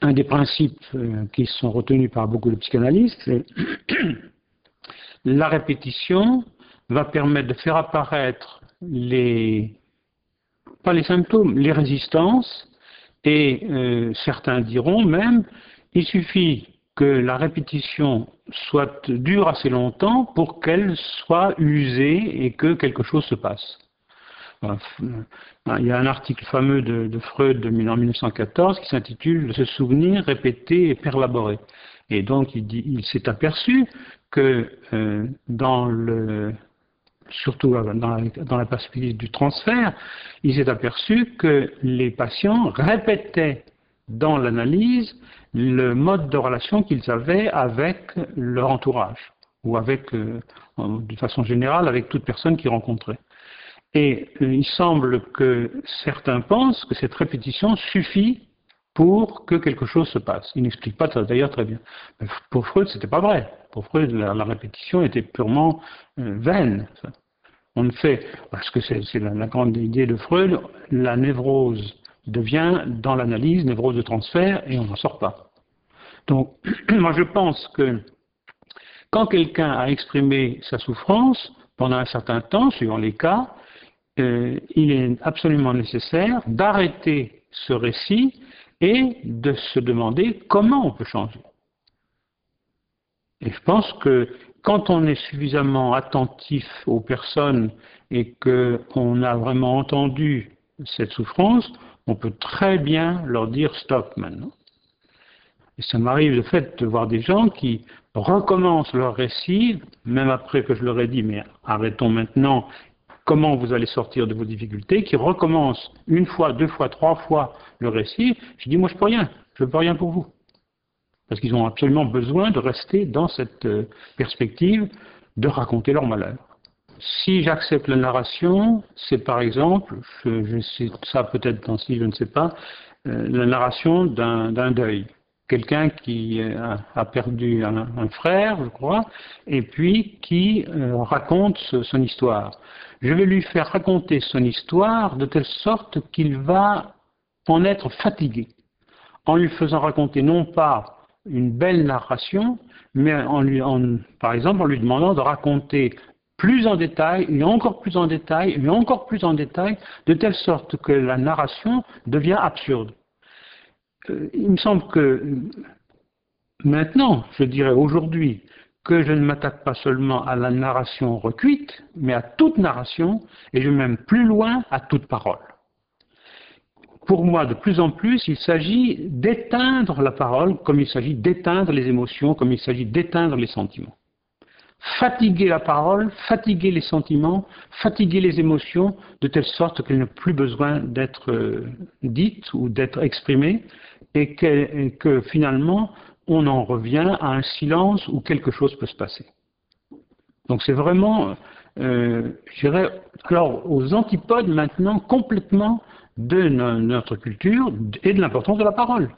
un des principes qui sont retenus par beaucoup de psychanalystes, c'est la répétition va permettre de faire apparaître pas les symptômes, les résistances, et certains diront même, il suffit que la répétition dure assez longtemps pour qu'elle soit usée et que quelque chose se passe. Il y a un article fameux de Freud en 1914 qui s'intitule « Se souvenir, répéter et perlaborer ». Et donc il s'est aperçu que surtout dans la perspective du transfert, il s'est aperçu que les patients répétaient dans l'analyse le mode de relation qu'ils avaient avec leur entourage, ou avec, de façon générale, avec toute personne qu'ils rencontraient. Et il semble que certains pensent que cette répétition suffit pour que quelque chose se passe. Il n'explique pas d'ailleurs très bien. Mais pour Freud, c'était pas vrai. Pour Freud, la répétition était purement vaine. On ne fait, parce que c'est la grande idée de Freud, la névrose devient dans l'analyse, névrose de transfert, et on n'en sort pas. Donc, moi je pense que quand quelqu'un a exprimé sa souffrance pendant un certain temps, suivant les cas, il est absolument nécessaire d'arrêter ce récit et de se demander comment on peut changer. Et je pense que quand on est suffisamment attentif aux personnes et qu'on a vraiment entendu cette souffrance, on peut très bien leur dire stop maintenant. Et ça m'arrive de fait de voir des gens qui recommencent leur récit, même après que je leur ai dit mais arrêtons maintenant, comment vous allez sortir de vos difficultés, qui recommencent une fois, deux fois, trois fois le récit. Je dis moi je ne peux rien pour vous. Parce qu'ils ont absolument besoin de rester dans cette perspective de raconter leur malheur. Si j'accepte la narration, c'est par exemple, je sais ça peut-être dans ci, je ne sais pas, la narration d'un deuil. Quelqu'un qui a perdu un frère, je crois, et puis qui raconte son histoire. Je vais lui faire raconter son histoire de telle sorte qu'il va en être fatigué, en lui faisant raconter non pas une belle narration, mais par exemple en lui demandant de raconter plus en détail, et encore plus en détail, et encore plus en détail, de telle sorte que la narration devient absurde. Il me semble que maintenant, je dirais aujourd'hui, que je ne m'attaque pas seulement à la narration recuite, mais à toute narration, et je vais même plus loin, à toute parole. Pour moi, de plus en plus, il s'agit d'éteindre la parole comme il s'agit d'éteindre les émotions, comme il s'agit d'éteindre les sentiments. Fatiguer la parole, fatiguer les sentiments, fatiguer les émotions, de telle sorte qu'elles n'ont plus besoin d'être dites ou d'être exprimées, et que finalement, on en revient à un silence où quelque chose peut se passer. Donc c'est vraiment, je dirais, alors aux antipodes maintenant complètement de notre culture et de l'importance de la parole.